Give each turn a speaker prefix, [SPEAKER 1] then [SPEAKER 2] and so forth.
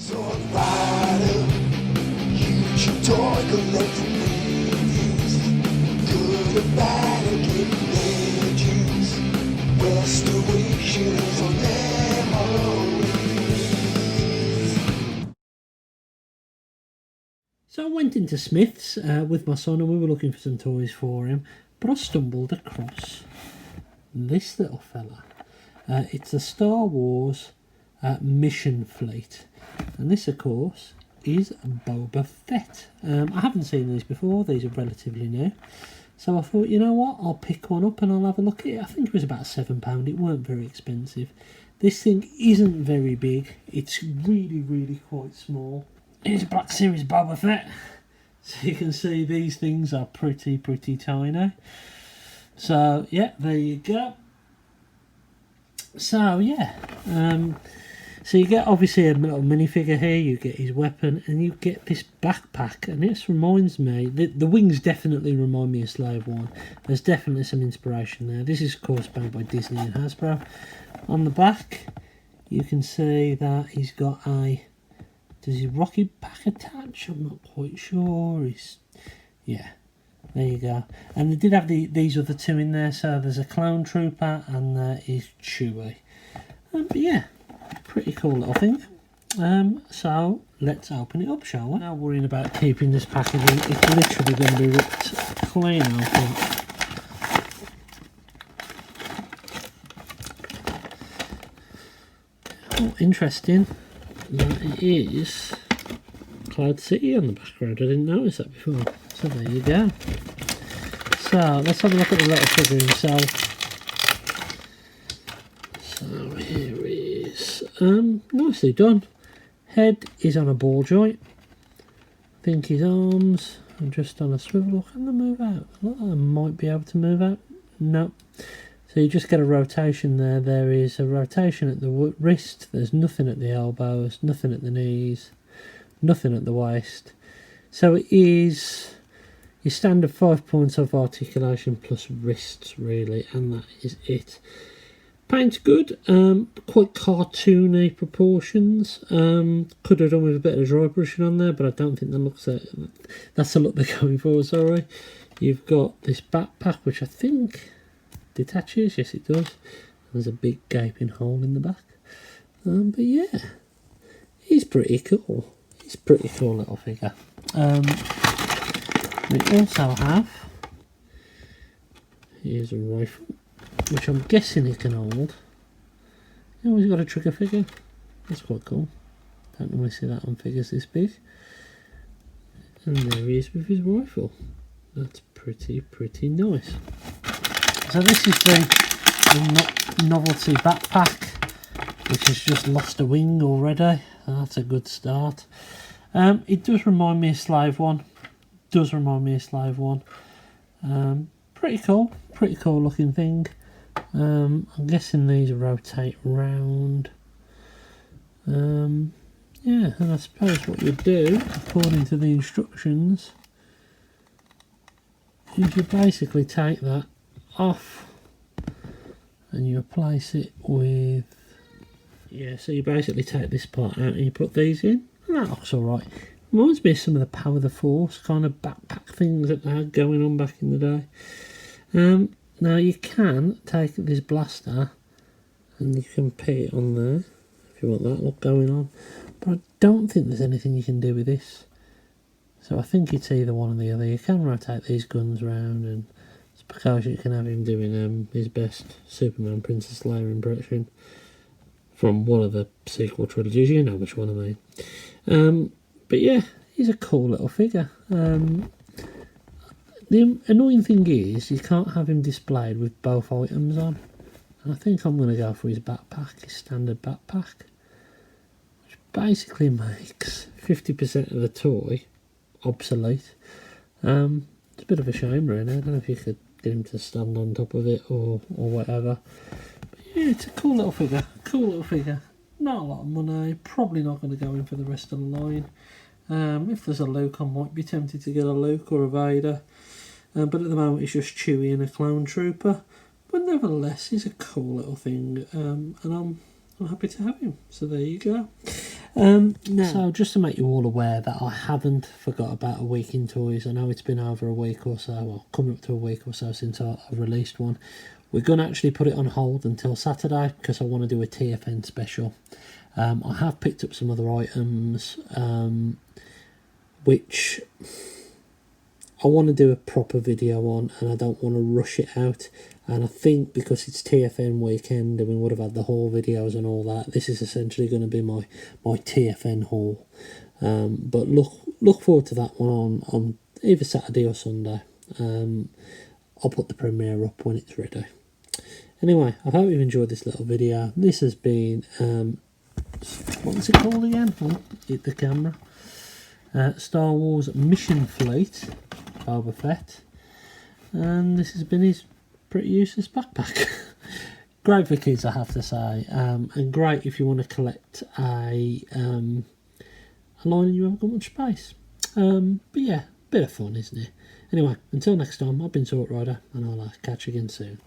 [SPEAKER 1] Sword fighter, huge toy collecting movies. Good or bad or getting their juice. Restoration is on memories.
[SPEAKER 2] So I went into Smith's with my son and we were looking for some toys for him, but I stumbled across this little fella. It's a Star Wars mission fleet, and this of course is Boba Fett. I haven't seen these before, these are relatively new, so I thought, you know what, I'll pick one up and I'll have a look at it. I think it was about £7, it weren't very expensive. This thing isn't very big, it's really quite small. Here's a Black Series Boba Fett, so you can see these things are pretty tiny. So yeah, there you go. So yeah, so you get obviously a little minifigure here, you get his weapon, and you get this backpack, and this reminds me, the wings definitely remind me of Slave 1. There's definitely some inspiration there. This is of course made by Disney and Hasbro. On the back, you can see that he's got does his rocket pack attach? I'm not quite sure. Yeah, there you go. And they did have these other two in there, so there's a clone trooper and there is Chewie. But yeah, pretty cool little thing. So let's open it up, shall we? Now worrying about keeping this packaging, it's literally going to be ripped clean open. Oh, interesting. That is Cloud City on the background. I didn't notice that before. So there you go. So let's have a look at the little figure himself. So here is nicely done. Head is on a ball joint. I think his arms are just on a swivel. Can they move out? I might be able to move out. No. So you just get a rotation there. There is a rotation at the wrist. There's nothing at the elbows, nothing at the knees, nothing at the waist. So it is your standard 5 points of articulation plus wrists, really, and that is it. Paint's good, quite cartoony proportions. Could have done with a bit of dry brushing on there, but I don't think that looks that's the look they're going for, sorry. You've got this backpack, which I think detaches. Yes, it does. There's a big gaping hole in the back. But yeah, he's pretty cool. He's a pretty cool little figure. We also have, here's a rifle, which I'm guessing he can hold. Oh, he's got a trigger figure. That's quite cool. Don't normally see that on figures this big. And there he is with his rifle. That's pretty nice. So this is the novelty backpack, which has just lost a wing already. That's a good start. It does remind me of Slave 1. Pretty cool looking thing. I'm guessing these rotate round. Yeah, and I suppose what you do, according to the instructions, is you basically take that off and you replace it with, yeah, so you basically take this part out and you put these in, and that looks alright. Reminds me of some of the Power of the Force kind of backpack things that they had going on back in the day. Now you can take this blaster and you can put it on there if you want that look going on, but I don't think there's anything you can do with this. So I think it's either one or the other. You can rotate these guns around, and it's because you can have him doing his best Superman Princess Leia impression from one of the sequel trilogies. You know which one I mean. But yeah, he's a cool little figure. The annoying thing is you can't have him displayed with both items on. And I think I'm going to go for his backpack, his standard backpack, which basically makes 50% of the toy obsolete. It's a bit of a shame really. I don't know if you could get him to stand on top of it or whatever. But yeah, it's a cool little figure. Not a lot of money, probably not going to go in for the rest of the line. If there's a Luke, I might be tempted to get a Luke or a Vader. But at the moment it's just Chewie and a clone trooper. But nevertheless, he's a cool little thing, and I'm happy to have him. So there you go. So just to make you all aware that I haven't forgot about A Week in Toys. I know it's been over a week or so, well, coming up to a week or so since I released one. We're going to actually put it on hold until Saturday because I want to do a TFN special. I have picked up some other items which I want to do a proper video on, and I don't want to rush it out. And I think because it's TFN weekend and we would have had the haul videos and all that, this is essentially going to be my TFN haul. But look forward to that one on either Saturday or Sunday. I'll put the premiere up when it's ready. Anyway, I hope you've enjoyed this little video. This has been what was it called again? Oh, hit the camera. Star Wars Mission Fleet, Boba Fett, and this has been his pretty useless backpack. Great for kids, I have to say, and great if you want to collect a line and you haven't got much space. But yeah, bit of fun, isn't it? Anyway, until next time, I've been Sort Rider, and I'll catch you again soon.